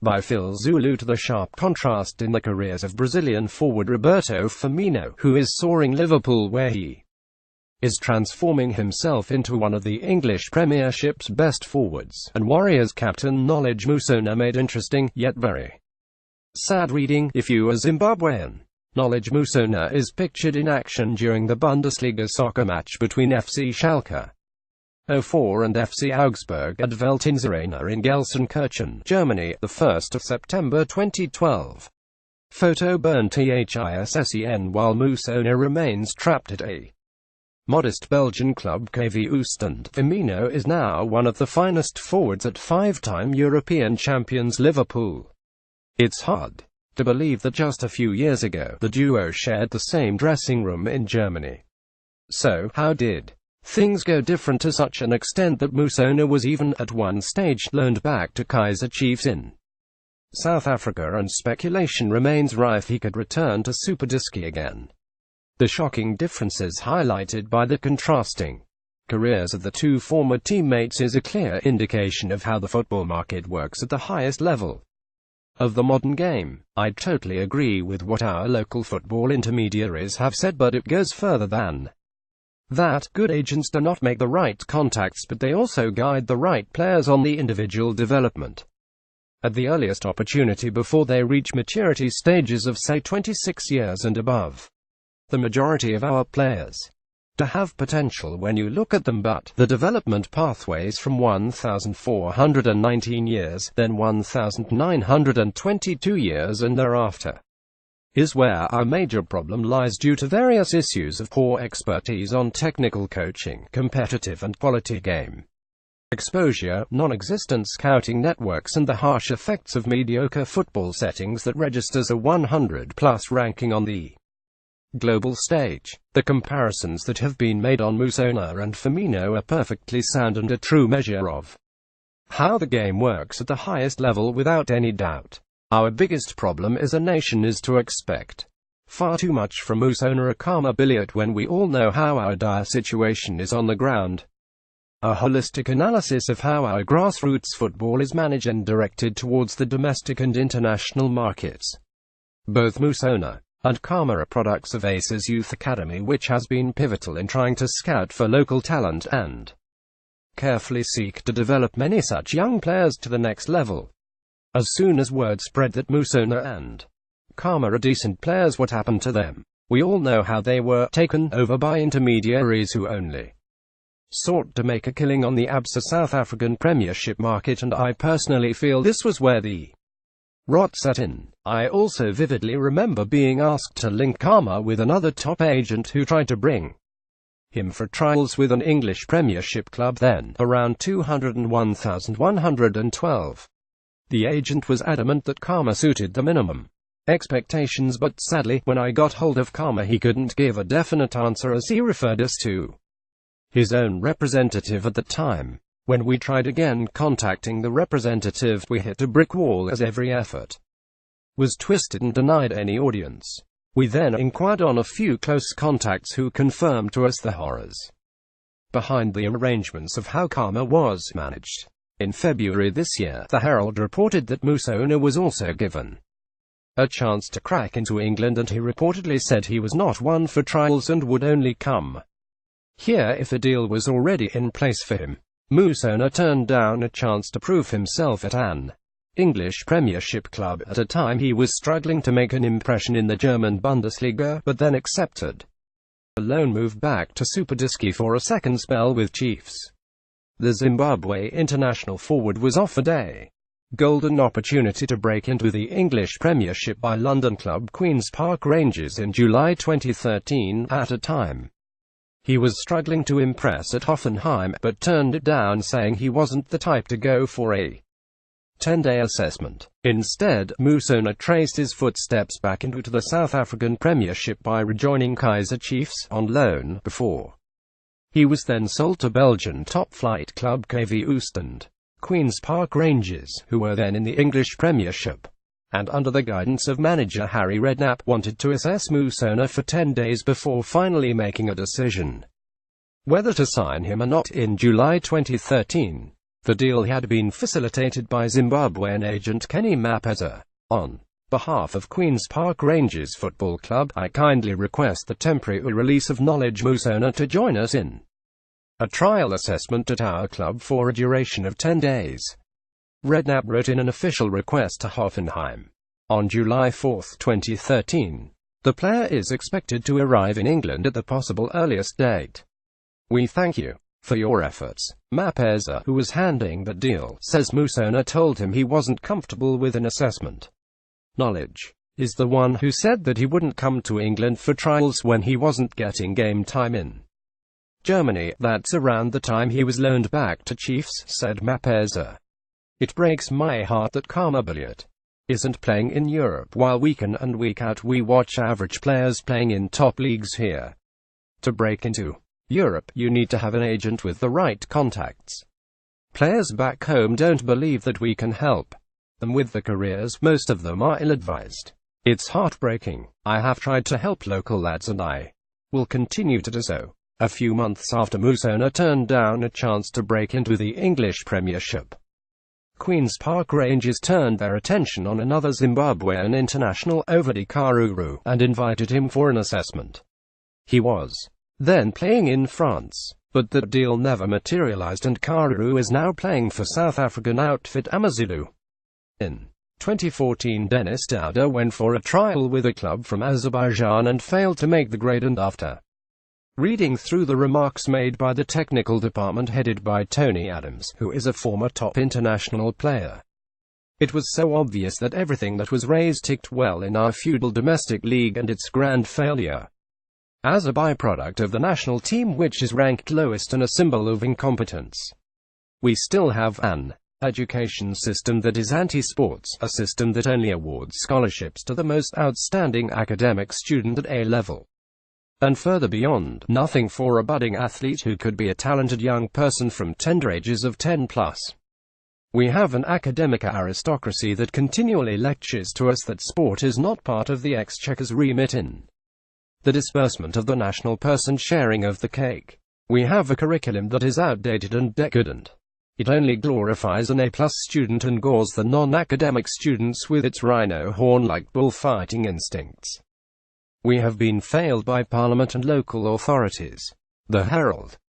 by Phil Zulu to the sharp contrast in the careers of Brazilian forward Roberto Firmino, who is soaring Liverpool where he is transforming himself into one of the English Premiership's best forwards, and Warriors captain Knowledge Musona made interesting, yet very sad reading, if you are Zimbabwean. Knowledge Musona is pictured in action during the Bundesliga soccer match between FC Schalke 04 and FC Augsburg at Veltins in Gelsenkirchen, Germany, 1 September 2012. Photo burn THISSEN while Musona remains trapped at a modest Belgian club KV Oostend. Firmino is now one of the finest forwards at five-time European champions Liverpool. It's hard to believe that just a few years ago, the duo shared the same dressing room in Germany. So, how did things go different to such an extent that Musona was even, at one stage, loaned back to Kaizer Chiefs in South Africa, and speculation remains rife he could return to Superdisky again. The shocking differences highlighted by the contrasting careers of the two former teammates is a clear indication of how the football market works at the highest level of the modern game. I totally agree with what our local football intermediaries have said, but it goes further than that. Good agents do not make the right contacts, but they also guide the right players on the individual development at the earliest opportunity before they reach maturity stages of, say, 26 years and above. The majority of our players to have potential when you look at them, but the development pathways from 1,419 years, then 1,922 years and thereafter, is where our major problem lies, due to various issues of poor expertise on technical coaching, competitive and quality game exposure, non-existent scouting networks, and the harsh effects of mediocre football settings that registers a 100+ ranking on the global stage. The comparisons that have been made on Musona and Firmino are perfectly sound and a true measure of how the game works at the highest level, without any doubt. Our biggest problem as a nation is to expect far too much from Musona, a Karma Billiot, when we all know how our dire situation is on the ground. A holistic analysis of how our grassroots football is managed and directed towards the domestic and international markets. Both Musona and Karma are products of Aces Youth Academy, which has been pivotal in trying to scout for local talent and carefully seek to develop many such young players to the next level. As soon as word spread that Musona and Karma are decent players, what happened to them? We all know how they were taken over by intermediaries who only sought to make a killing on the ABSA South African Premiership market, and I personally feel this was where the rot set in. I also vividly remember being asked to link Karma with another top agent who tried to bring him for trials with an English Premiership club, then around 201,112. The agent was adamant that Karma suited the minimum expectations, but sadly, when I got hold of Karma, he couldn't give a definite answer, as he referred us to his own representative at the time. When we tried again contacting the representative, we hit a brick wall, as every effort was twisted and denied any audience. We then inquired on a few close contacts who confirmed to us the horrors behind the arrangements of how Karma was managed. In February this year, the Herald reported that Musona was also given a chance to crack into England, and he reportedly said he was not one for trials and would only come here if a deal was already in place for him. Musona turned down a chance to prove himself at an English Premiership club at a time he was struggling to make an impression in the German Bundesliga, but then accepted a loan move back to Superdisky for a second spell with Chiefs. The Zimbabwe international forward was offered a golden opportunity to break into the English Premiership by London club Queen's Park Rangers in July 2013, at a time he was struggling to impress at Hoffenheim, but turned it down, saying he wasn't the type to go for a 10-day assessment. Instead, Musona traced his footsteps back into the South African Premiership by rejoining Kaizer Chiefs on loan before he was then sold to Belgian top-flight club KV Oostend. Queen's Park Rangers, who were then in the English Premiership, and under the guidance of manager Harry Redknapp, wanted to assess Musona for 10 days before finally making a decision whether to sign him or not in July 2013. The deal had been facilitated by Zimbabwean agent Kenny Mapeza. On behalf of Queen's Park Rangers Football Club, I kindly request the temporary release of Knowledge Musona to join us in a trial assessment at our club for a duration of 10 days. Redknapp wrote in an official request to Hoffenheim. On July 4, 2013, the player is expected to arrive in England at the possible earliest date. We thank you for your efforts. Mapeza, who was handling the deal, says Musona told him he wasn't comfortable with an assessment. Knowledge is the one who said that he wouldn't come to England for trials when he wasn't getting game time in Germany. That's around the time he was loaned back to Chiefs, said Mapeza. It breaks my heart that Karma Bulliot isn't playing in Europe while week in and week out we watch average players playing in top leagues here. To break into Europe, you need to have an agent with the right contacts. Players back home don't believe that we can help them with their careers. Most of them are ill-advised. It's heartbreaking. I have tried to help local lads and I will continue to do so. A few months after Musona turned down a chance to break into the English Premiership, Queen's Park Rangers turned their attention on another Zimbabwean international, Ovidi Karuru, and invited him for an assessment. He was then playing in France, but that deal never materialized and Karuru is now playing for South African outfit Amazulu. In 2014, Dennis Dowder went for a trial with a club from Azerbaijan and failed to make the grade, and after reading through the remarks made by the technical department headed by Tony Adams, who is a former top international player, it was so obvious that everything that was raised ticked well in our feudal domestic league and its grand failure as a byproduct of the national team, which is ranked lowest and a symbol of incompetence. We still have an education system that is anti-sports, a system that only awards scholarships to the most outstanding academic student at A level. And further beyond, nothing for a budding athlete who could be a talented young person from tender ages of 10 plus. We have an academic aristocracy that continually lectures to us that sport is not part of the exchequer's remit in the disbursement of the national person sharing of the cake. We have a curriculum that is outdated and decadent. It only glorifies an A-plus student and gores the non-academic students with its rhino horn-like bullfighting instincts. We have been failed by Parliament and local authorities. The Herald